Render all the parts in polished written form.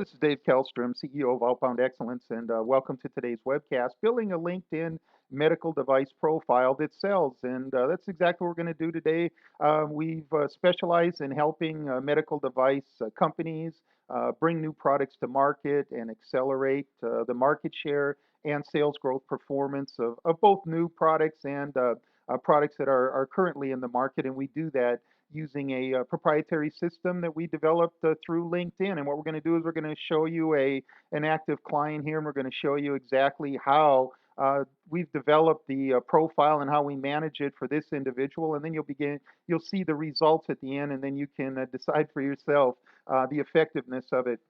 This is Dave Kalstrom, CEO of Outbound Excellence, and welcome to today's webcast, Building a LinkedIn Medical Device Profile That Sells. And that's exactly what we're going to do today. We've specialized in helping medical device companies bring new products to market and accelerate the market share and sales growth performance of both new products and products that are currently in the market. And we do that using a proprietary system that we developed through LinkedIn. And what we're going to do is we're going to show you an active client here, and we're going to show you exactly how we've developed the profile and how we manage it for this individual. And then you'll see the results at the end, and then you can decide for yourself the effectiveness of it.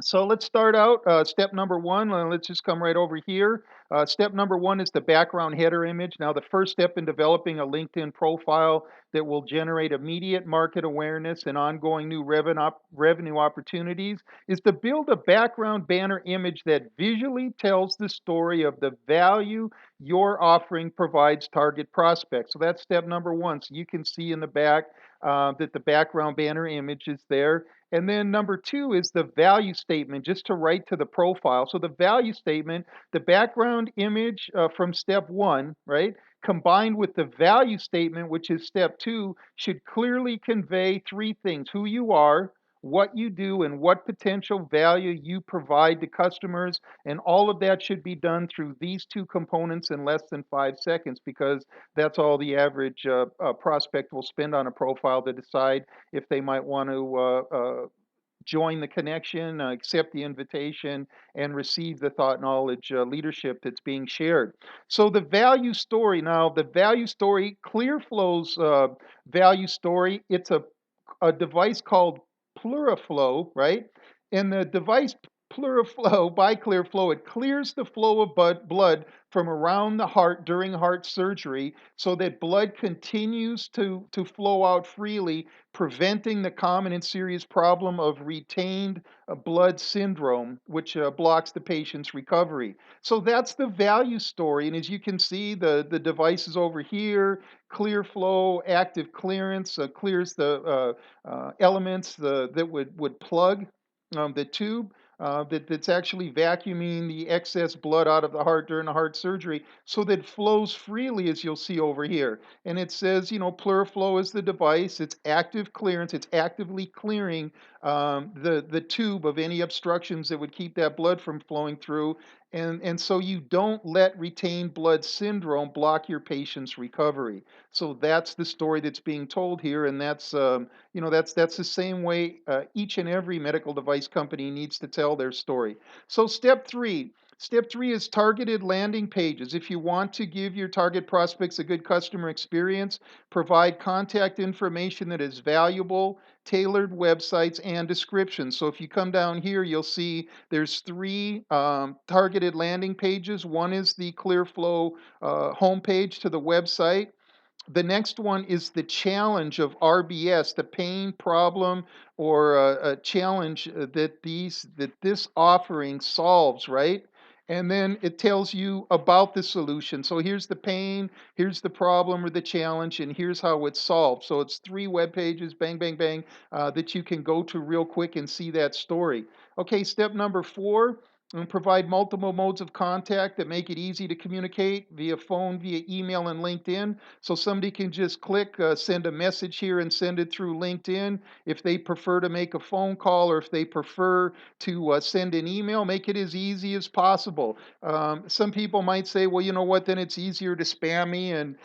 So let's start out. Step number one, let's just come right over here. Step number one is the background header image. Now, the first step in developing a LinkedIn profile that will generate immediate market awareness and ongoing new revenue opportunities is to build a background banner image that visually tells the story of the value your offering provides target prospects. So that's step number one. So you can see in the back that the background banner image is there. And then number two is the value statement, just to write to the profile. So the value statement, the background image from step one, right, combined with the value statement, which is step two, should clearly convey three things: who you are, what you do, and what potential value you provide to customers. And all of that should be done through these two components in less than 5 seconds, because that's all the average prospect will spend on a profile to decide if they might want to join the connection, accept the invitation, and receive the thought knowledge leadership that's being shared. So the value story now, the value story, Clearflow's value story, it's a device called Pluriflow, right? And the device Pluriflow by Clearflow, it clears the flow of blood from around the heart during heart surgery so that blood continues to flow out freely, preventing the common and serious problem of retained blood syndrome, which blocks the patient's recovery. So that's the value story. And as you can see, the device is over here. ClearFlow active clearance clears the elements that would plug the tube. That's actually vacuuming the excess blood out of the heart during the heart surgery so that it flows freely, as you'll see over here. And it says, Pluriflow is the device. It's active clearance. It's actively clearing the tube of any obstructions that would keep that blood from flowing through. And so you don't let retained blood syndrome block your patient's recovery. So that's the story that's being told here, and that's the same way each and every medical device company needs to tell their story. So step three. Step three is targeted landing pages. If you want to give your target prospects a good customer experience, provide contact information that is valuable, tailored websites, and descriptions. So if you come down here, you'll see there's three targeted landing pages. One is the ClearFlow homepage to the website. The next one is the challenge of RBS, the pain, problem, or a challenge that this offering solves, right? And then it tells you about the solution. So here's the pain, here's the problem or the challenge, and here's how it's solved. So it's three web pages, bang, bang, bang, that you can go to real quick and see that story. Okay, step number four, and provide multiple modes of contact that make it easy to communicate via phone, via email, and LinkedIn. So somebody can just click, send a message here and send it through LinkedIn. If they prefer to make a phone call, or if they prefer to send an email, make it as easy as possible. Some people might say, well, you know what, then it's easier to spam me, and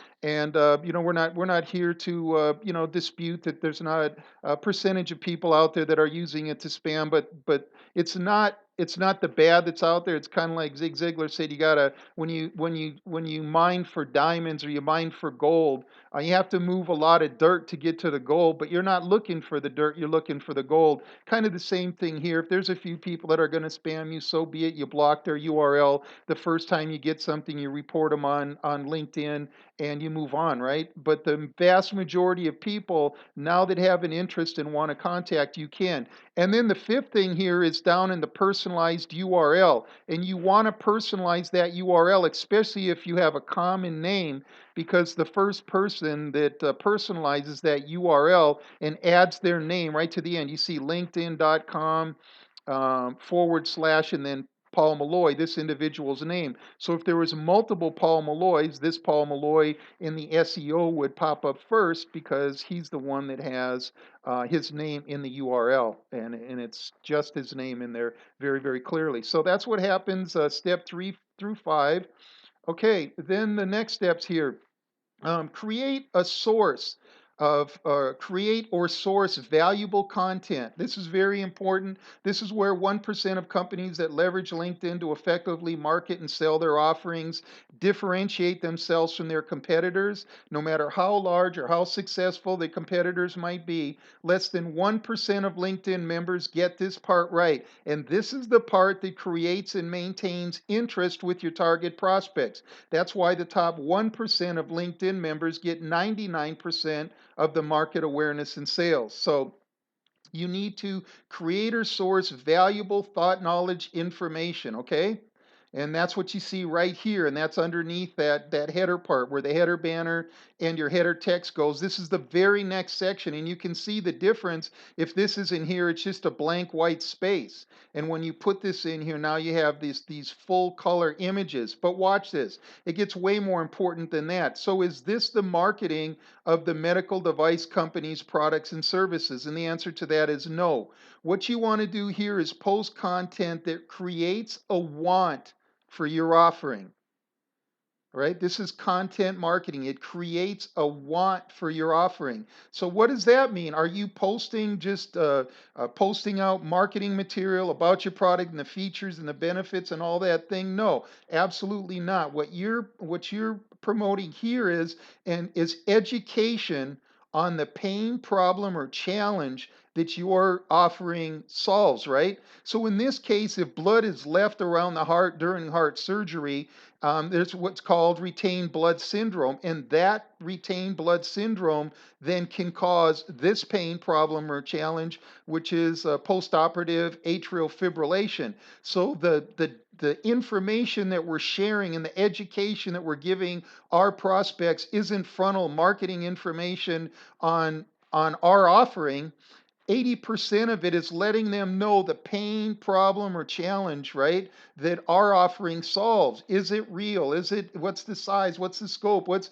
we're not here to dispute that there's not a percentage of people out there that are using it to spam, but it's not the bad that's out there. It's kind of like Zig Ziglar said, you gotta when you mine for diamonds or you mine for gold, you have to move a lot of dirt to get to the gold, but you're not looking for the dirt, you're looking for the gold. Kind of the same thing here. If there's a few people that are going to spam you, so be it. You block their URL. The first time you get something, you report them on LinkedIn and you move on, right? But the vast majority of people now that have an interest and want to contact you can. And then the fifth thing here is down in the personalized URL. And you want to personalize that URL, especially if you have a common name, because the first person that personalizes that URL and adds their name right to the end. You see linkedin.com forward slash and then Paul Malloy, this individual's name. So if there was multiple Paul Malloys, this Paul Malloy in the SEO would pop up first because he's the one that has his name in the URL, and it's just his name in there very, very clearly. So that's what happens, step 3 through 5. Okay, then the next steps here. Create a source create or source valuable content. This is very important. This is where 1% of companies that leverage LinkedIn to effectively market and sell their offerings differentiate themselves from their competitors. No matter how large or how successful the competitors might be, less than 1% of LinkedIn members get this part right. And this is the part that creates and maintains interest with your target prospects. That's why the top 1% of LinkedIn members get 99% of the market awareness and sales. So you need to create or source valuable thought, knowledge, information, okay? And that's what you see right here, and that's underneath that header part where the header banner and your header text goes. This is the very next section, and you can see the difference. If this is in here, it's just a blank white space. And when you put this in here, now you have these full color images. But watch this. It gets way more important than that. So is this the marketing of the medical device company's products and services? And the answer to that is no. What you want to do here is post content that creates a want for your offering. Right? This is content marketing. It creates a want for your offering. So what does that mean? Are you posting just posting out marketing material about your product and the features and the benefits and all that thing? No, absolutely not. What you're promoting here is education on the pain, problem, or challenge that your offering solves, right? So in this case, if blood is left around the heart during heart surgery, there's what's called retained blood syndrome, and that retained blood syndrome then can cause this pain problem or challenge, which is postoperative atrial fibrillation. So the information that we're sharing and the education that we're giving our prospects isn't frontal marketing information on our offering. 80% of it is letting them know the pain, problem, or challenge, right, that our offering solves. Is it real? What's the size? What's the scope? What's,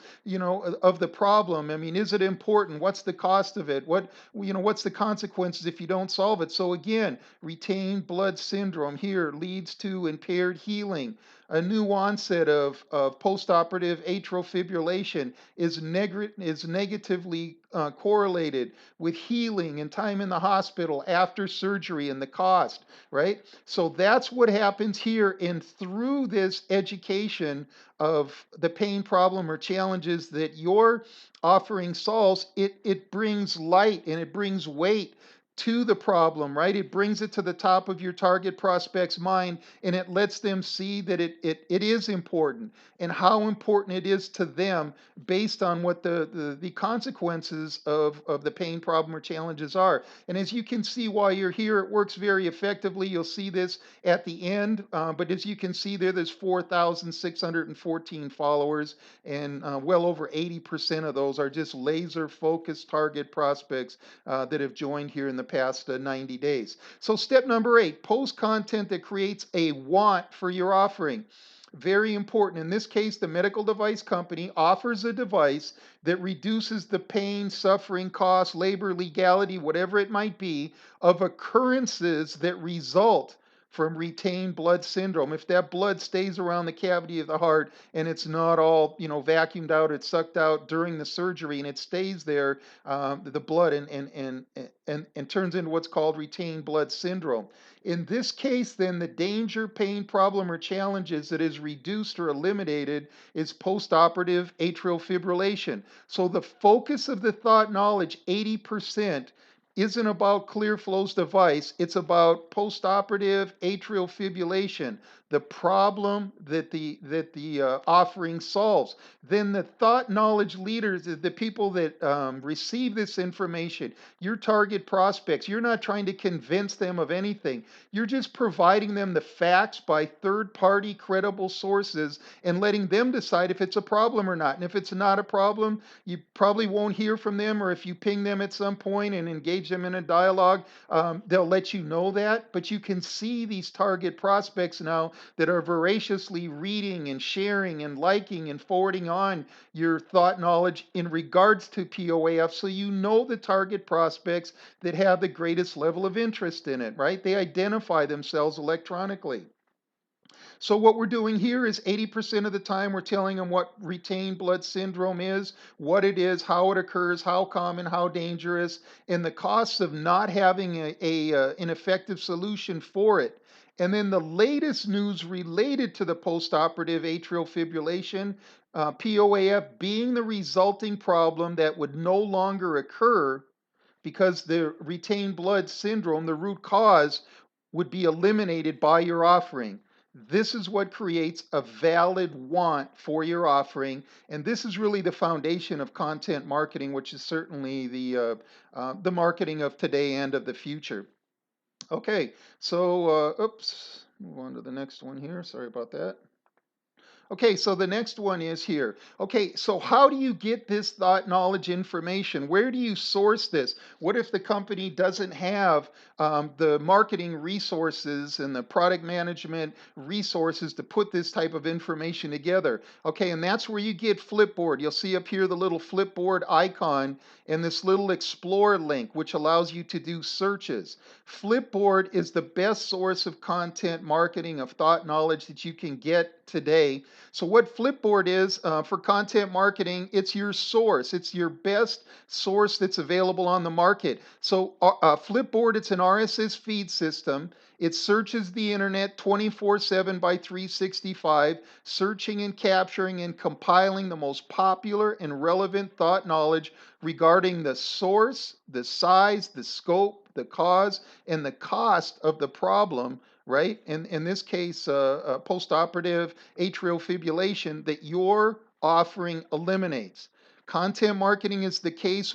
of the problem? I mean, is it important? What's the cost of it? What's the consequences if you don't solve it? So again, retained blood syndrome here leads to impaired healing. A new onset of postoperative atrial fibrillation is negatively correlated with healing and time in the hospital after surgery and the cost, right? So that's what happens here. And through this education of the pain, problem, or challenges that your offering solves, it brings light and it brings weight to the problem, right? It brings it to the top of your target prospect's mind, and it lets them see that it is important and how important it is to them based on what the consequences of the pain, problem, or challenges are. And as you can see while you're here, it works very effectively. You'll see this at the end, but as you can see there's 4,614 followers, and well over 80% of those are just laser focused target prospects that have joined here in the past 90 days. So step number 8, post content that creates a want for your offering. Very important. In this case, the medical device company offers a device that reduces the pain, suffering, cost, labor, legality, whatever it might be, of occurrences that result from retained blood syndrome. If that blood stays around the cavity of the heart and it's not all, vacuumed out, it's sucked out during the surgery and it stays there, the blood and turns into what's called retained blood syndrome. In this case, then, the danger, pain, problem, or challenges that is reduced or eliminated is postoperative atrial fibrillation. So the focus of the thought knowledge, 80%, isn't about ClearFlow's device, it's about postoperative atrial fibrillation. the problem that the offering solves. Then the thought knowledge leaders, the people that receive this information, your target prospects, you're not trying to convince them of anything. You're just providing them the facts by third party credible sources and letting them decide if it's a problem or not. And if it's not a problem, you probably won't hear from them, or if you ping them at some point and engage them in a dialogue, they'll let you know that. But you can see these target prospects now that are voraciously reading and sharing and liking and forwarding on your thought knowledge in regards to POAF, so you know the target prospects that have the greatest level of interest in it, right? They identify themselves electronically. So what we're doing here is 80% of the time we're telling them what retained blood syndrome is, what it is, how it occurs, how common, how dangerous, and the costs of not having an effective solution for it. And then the latest news related to the postoperative atrial fibrillation, POAF being the resulting problem that would no longer occur because the retained blood syndrome, the root cause, would be eliminated by your offering. This is what creates a valid want for your offering, and this is really the foundation of content marketing, which is certainly the marketing of today and of the future. Okay, so oops, move on to the next one here. Sorry about that. Okay, so the next one is here. Okay, so how do you get this thought knowledge information? Where do you source this? What if the company doesn't have the marketing resources and the product management resources to put this type of information together? Okay, and that's where you get Flipboard. You'll see up here the little Flipboard icon and this little Explore link, which allows you to do searches. Flipboard is the best source of content marketing, of thought knowledge that you can get today. So, what Flipboard is for content marketing, it's your source. It's your best source that's available on the market. So, Flipboard, it's an RSS feed system. It searches the internet 24/7 by 365, searching and capturing and compiling the most popular and relevant thought knowledge regarding the source, the size, the scope, the cause, and the cost of the problem, right? And in this case, postoperative atrial fibrillation that your offering eliminates. Content marketing is the case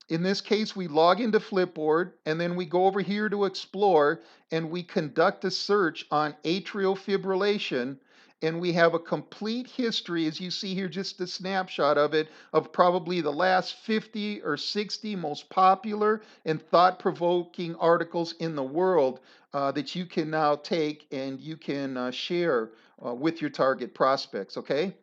in this case, we log into Flipboard and then we go over here to Explore and we conduct a search on atrial fibrillation. And we have a complete history, as you see here, just a snapshot of it, of probably the last 50 or 60 most popular and thought provoking articles in the world that you can now take and you can share with your target prospects, okay?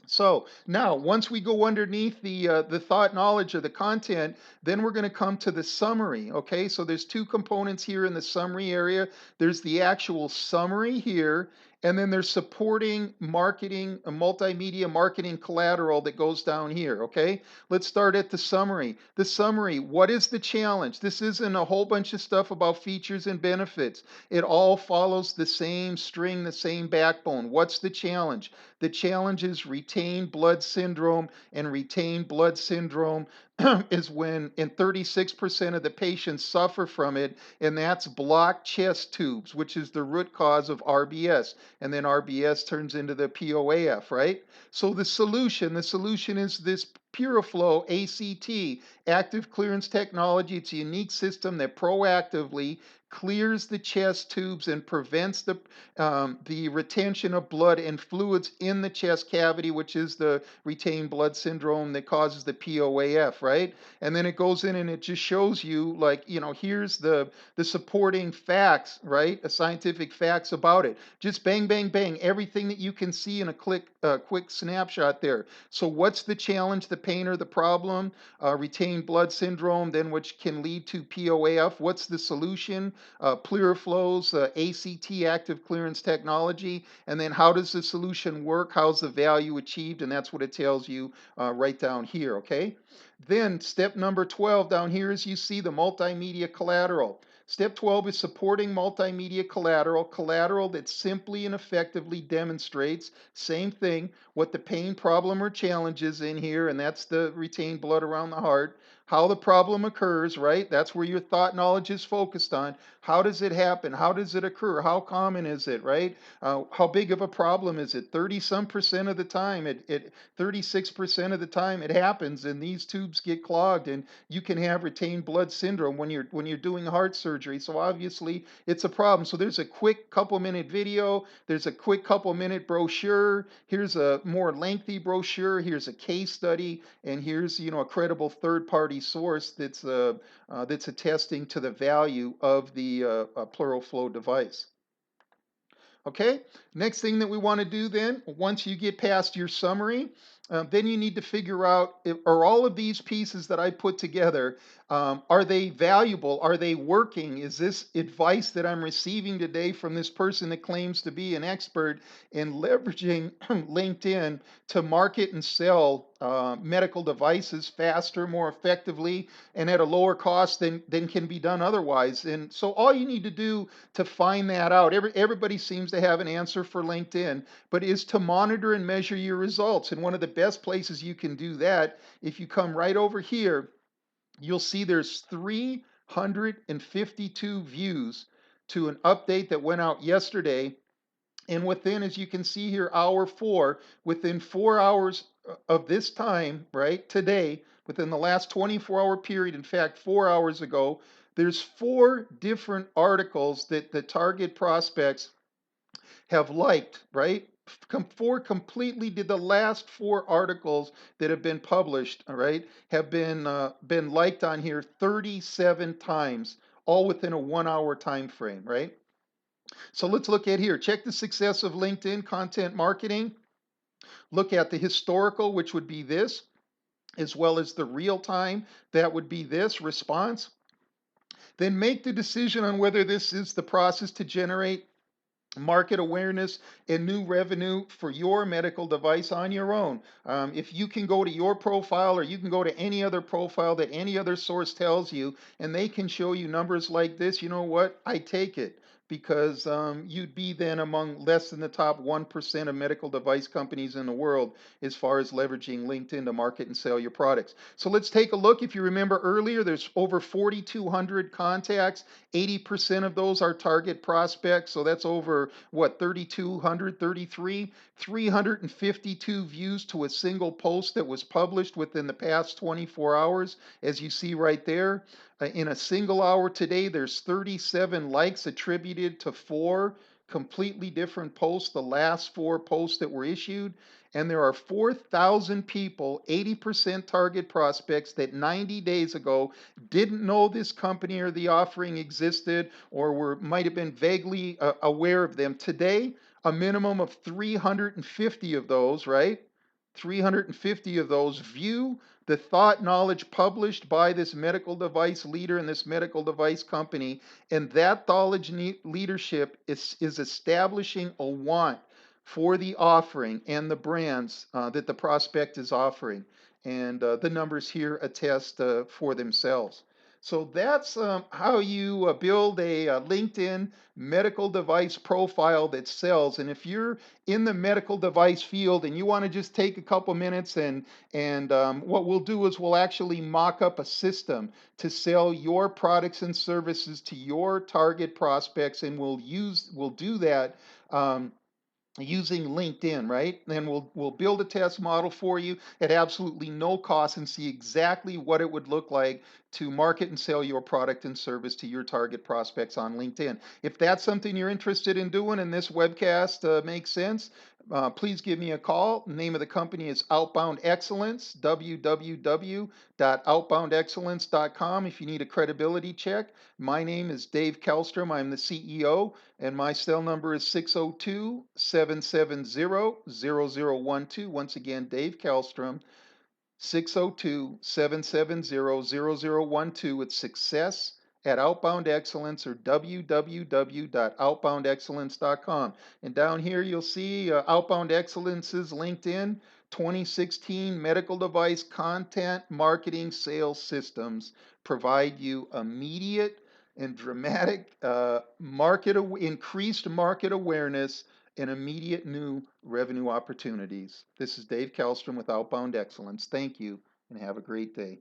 So now, once we go underneath the thought knowledge of the content, then we're going to come to the summary. Okay, so there's two components here in the summary area. There's the actual summary here, and then there's supporting marketing, a multimedia marketing collateral that goes down here. Okay, let's start at the summary. The summary: what is the challenge? This isn't a whole bunch of stuff about features and benefits. It all follows the same string, the same backbone. What's the challenge? The challenge is retained blood syndrome, and retained blood syndrome is when, and 36% of the patients suffer from it, and that's blocked chest tubes, which is the root cause of RBS. And then RBS turns into the POAF, right? So the solution is this PureFlow ACT, active clearance technology. It's a unique system that proactively clears the chest tubes and prevents the retention of blood and fluids in the chest cavity, which is the retained blood syndrome that causes the POAF, right? And then it goes in and it just shows you, like, here's the supporting facts, right? The scientific facts about it. Just bang, bang, bang, everything that you can see in a quick snapshot there. So what's the challenge, the pain, or the problem? Retained blood syndrome, then which can lead to POAF. What's the solution? PlearFlow's ACT, active clearance technology, and then how does the solution work? How's the value achieved? And that's what it tells you right down here, okay? Then step number 12 down here is you see the multimedia collateral. Step 12 is supporting multimedia collateral that simply and effectively demonstrates, same thing, what the pain, problem, or challenge is in here, and that's the retained blood around the heart. how the problem occurs, right? That's where your thought knowledge is focused on. How does it happen? How does it occur? How common is it, right? How big of a problem is it? 30 some percent of the time, 36% of the time it happens and these tubes get clogged and you can have retained blood syndrome when you're doing heart surgery. So obviously it's a problem. So there's a quick couple minute video, there's a quick couple minute brochure, here's a more lengthy brochure, here's a case study, and here's a credible third party source that's attesting to the value of the pleural flow device. Okay, next thing that we want to do then, once you get past your summary, then you need to figure out, are all of these pieces that I put together, are they valuable? Are they working? Is this advice that I'm receiving today from this person that claims to be an expert in leveraging LinkedIn to market and sell medical devices faster, more effectively, and at a lower cost than can be done otherwise? And so all you need to do to find that out. Everybody seems to have an answer for LinkedIn, but is to monitor and measure your results. And one of the best places you can do that, if you come right over here, you'll see there's 352 views to an update that went out yesterday. And within, as you can see here, hour 4, within 4 hours of this time, right, today, within the last 24-hour period, in fact, 4 hours ago, there's 4 different articles that the target prospects have liked, right? Four completely did the last 4 articles that have been published, all right, have been liked on here 37 times, all within a 1 hour time frame, right? So let's look at here. Check the success of LinkedIn content marketing. Look at the historical, which would be this, as well as the real time, that would be this response. Then make the decision on whether this is the process to generate market awareness and new revenue for your medical device on your own. If you can go to your profile or you can go to any other profile that any other source tells you, and they can show you numbers like this, you know what? I take it, because you'd be then among less than the top 1% of medical device companies in the world as far as leveraging LinkedIn to market and sell your products. So let's take a look. If you remember earlier, there's over 4,200 contacts. 80% of those are target prospects. So that's over what, 3,200, 352 views to a single post that was published within the past 24 hours, as you see right there. In a single hour today, there's 37 likes attributed to 4 completely different posts, the last 4 posts that were issued. And there are 4,000 people, 80% target prospects, that 90 days ago didn't know this company or the offering existed, or might have been vaguely aware of them. Today, a minimum of 350 of those, right? 350 of those view the thought knowledge published by this medical device leader and this medical device company. And that knowledge leadership is establishing a want for the offering and the brands that the prospect is offering. And the numbers here attest for themselves. So that's how you build a LinkedIn medical device profile that sells. And if you're in the medical device field and you want to just take a couple minutes, and what we'll do is we'll actually mock up a system to sell your products and services to your target prospects, and we'll do that using LinkedIn, right? And we'll build a test model for you at absolutely no cost and see exactly what it would look like to market and sell your product and service to your target prospects on LinkedIn. If that's something you're interested in doing and this webcast makes sense, please give me a call. The name of the company is Outbound Excellence, www.outboundexcellence.com. If you need a credibility check, my name is Dave Kalstrom. I'm the CEO, and my cell number is 602-770-0012. Once again, Dave Kalstrom, 602-770-0012. It's success at Outbound Excellence, or www.outboundexcellence.com. And down here you'll see Outbound Excellence's LinkedIn 2016 medical device content marketing sales systems provide you immediate and dramatic increased market awareness and immediate new revenue opportunities. This is Dave Kalstrom with Outbound Excellence. Thank you and have a great day.